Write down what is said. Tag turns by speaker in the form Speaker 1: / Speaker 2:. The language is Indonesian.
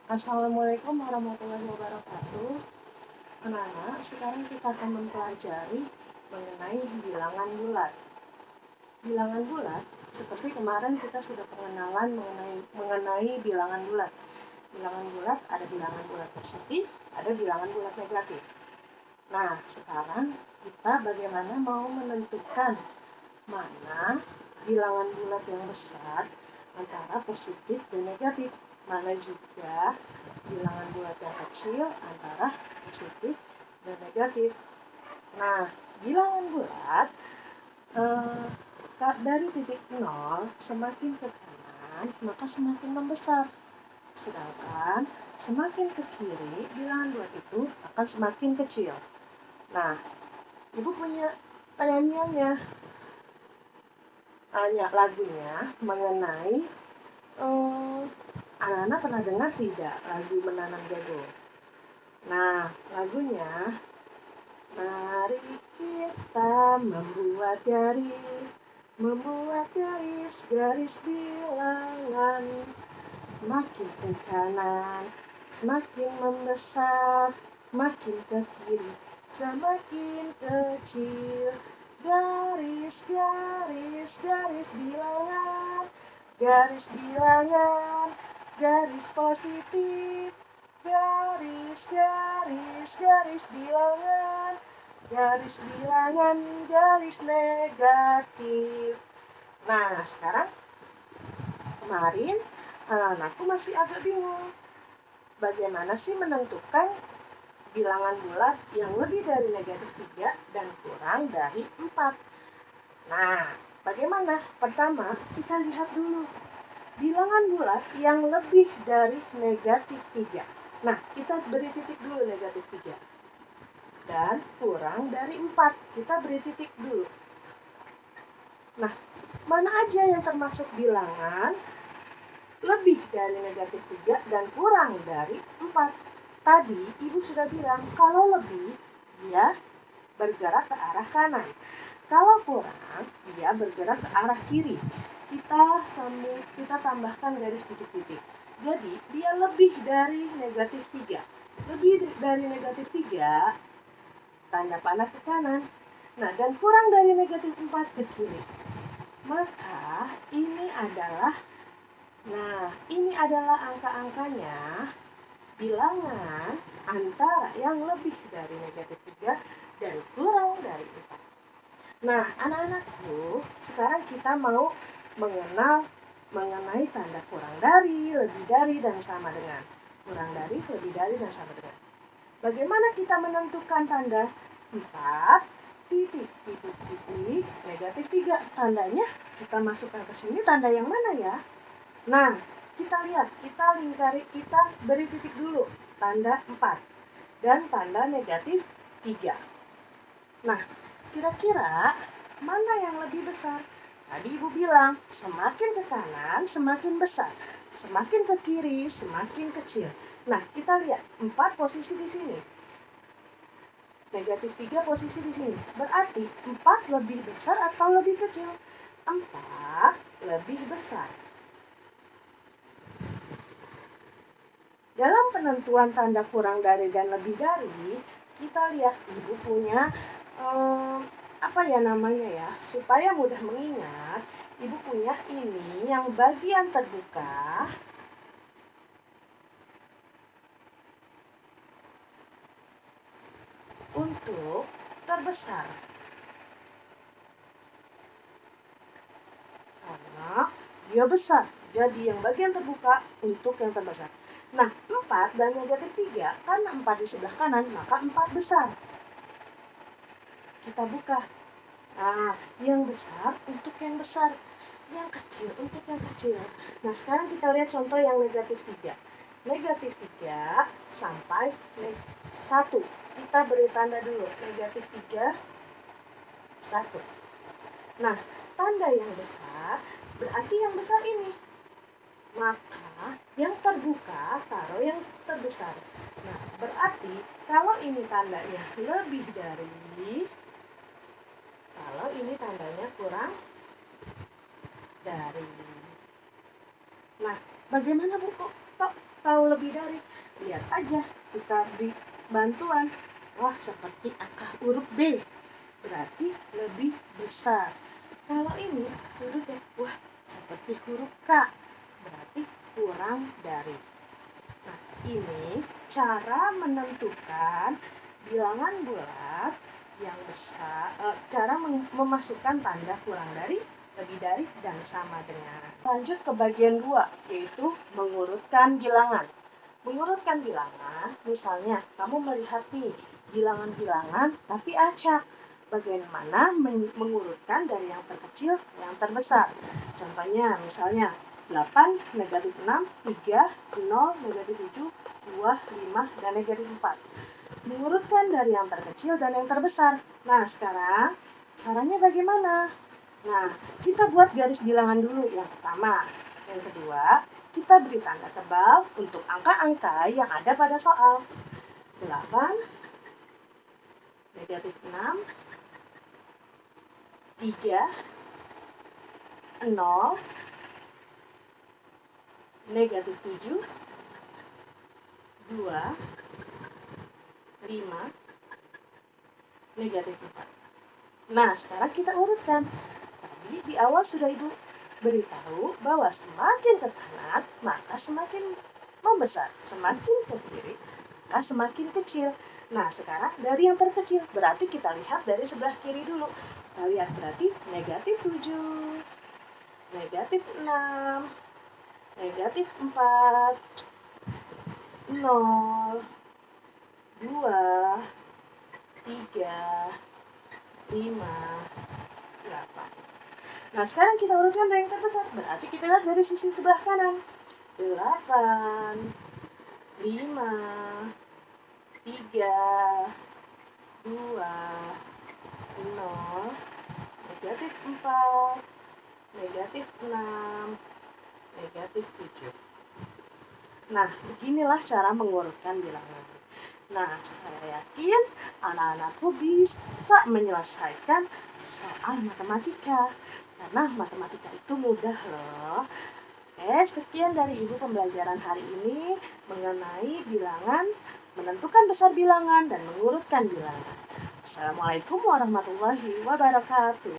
Speaker 1: Assalamualaikum warahmatullahi wabarakatuh. Anak-anak, sekarang kita akan mempelajari mengenai bilangan bulat. Bilangan bulat, seperti kemarin kita sudah pengenalan mengenai bilangan bulat. Bilangan bulat ada bilangan bulat positif, ada bilangan bulat negatif. Nah, sekarang kita bagaimana mau menentukan mana bilangan bulat yang besar antara positif dan negatif, mana juga bilangan bulat yang kecil antara positif dan negatif. Nah, bilangan bulat dari titik 0 semakin ke kanan maka semakin membesar, sedangkan semakin ke kiri bilangan bulat itu akan semakin kecil. Nah, ibu punya penyanyiannya, lagunya mengenai anak-anak pernah dengar tidak lagu Menanam Jago? Nah, lagunya, mari kita membuat garis bilangan, semakin ke kanan semakin membesar, semakin ke kiri semakin kecil. Garis bilangan, garis bilangan, garis positif, garis bilangan, garis negatif. Nah, sekarang kemarin anak-anakku masih agak bingung. Bagaimana sih menentukan bilangan bulat yang lebih dari negatif 3 dan kurang dari 4? Nah, bagaimana? Pertama, kita lihat dulu bilangan bulat yang lebih dari negatif 3. Nah, kita beri titik dulu negatif 3. Dan kurang dari 4. Kita beri titik dulu. Nah, mana aja yang termasuk bilangan lebih dari negatif 3 dan kurang dari 4? Tadi ibu sudah bilang kalau lebih dia bergerak ke arah kanan, kalau kurang dia bergerak ke arah kiri. Kita tambahkan garis titik-titik. Jadi dia lebih dari negatif 3. Lebih dari negatif 3 tanda panah ke kanan. Nah, dan kurang dari negatif 4 ke kiri. Maka ini adalah angka-angkanya bilangan antara yang lebih dari negatif 3 dan kurang dari 4. Nah, anak-anakku, sekarang kita mau mengenal mengenai tanda kurang dari, lebih dari, dan sama dengan. Kurang dari, lebih dari, dan sama dengan. Bagaimana kita menentukan tanda 4, titik, negatif 3? Tandanya kita masukkan ke sini, tanda yang mana ya? Nah, kita lihat, kita beri titik dulu, tanda 4 dan tanda negatif 3. Nah, kira-kira mana yang lebih besar? Tadi ibu bilang, semakin ke kanan semakin besar, semakin ke kiri semakin kecil. Nah, kita lihat 4 posisi di sini, negatif 3 posisi di sini. Berarti 4 lebih besar atau lebih kecil? 4 lebih besar. Dalam penentuan tanda kurang dari dan lebih dari, kita lihat ibu punya supaya mudah mengingat, ibu punya ini yang bagian terbuka untuk terbesar, karena dia besar, jadi yang bagian terbuka untuk yang terbesar. Nah, 4 dan negatif 3, karena 4 di sebelah kanan, maka 4 besar. Kita buka. Nah, yang besar untuk yang besar, yang kecil untuk yang kecil. Nah, sekarang kita lihat contoh yang negatif 3. Negatif 3 sampai 1. Kita beri tanda dulu, negatif 3, 1. Nah, tanda yang besar berarti yang besar ini. Maka yang terbuka taruh yang terbesar. Nah, berarti kalau ini tandanya lebih dari, kalau ini tandanya kurang dari. Nah, bagaimana Bu? Kok tahu lebih dari, lihat aja kita beri bantuan. Wah, seperti angka huruf B, berarti lebih besar. Kalau ini sudutnya, wah, seperti huruf K, berarti kurang dari. Nah, ini cara menentukan bilangan bulat yang besar, cara memasukkan tanda kurang dari, lebih dari, dan sama dengan. Lanjut ke bagian 2, yaitu mengurutkan bilangan. Mengurutkan bilangan, misalnya kamu melihat nih bilangan-bilangan tapi acak. Bagaimana mengurutkan dari yang terkecil ke yang terbesar? Contohnya, misalnya 8, negatif 6, 3, 0, negatif 7, 2, 5, dan negatif 4. Mengurutkan dari yang terkecil dan yang terbesar. Nah, sekarang caranya bagaimana? Nah, kita buat garis bilangan dulu yang pertama. Yang kedua, kita beri tanda tebal untuk angka-angka yang ada pada soal. 8, negatif 6, 3, 0, negatif 7, 2, 5, negatif 4. Nah, sekarang kita urutkan. Tadi di awal sudah Ibu beritahu bahwa semakin ke kanan, maka semakin membesar. Semakin ke kiri, maka semakin kecil. Nah, sekarang dari yang terkecil, berarti kita lihat dari sebelah kiri dulu. Kita lihat berarti negatif 7, negatif 6, negatif 4, 0, 2, 3, 5, 8. Nah, sekarang kita urutkan dari yang terbesar. Berarti kita lihat dari sisi sebelah kanan. 8, 5, 3, 2, 0, negatif 4, negatif 6, negatif 7. Nah, beginilah cara mengurutkan bilangan. Nah, saya yakin anak-anakku bisa menyelesaikan soal matematika. Karena matematika itu mudah loh. Oke, sekian dari Ibu pembelajaran hari ini mengenai bilangan, menentukan besar bilangan, dan mengurutkan bilangan. Assalamualaikum warahmatullahi wabarakatuh.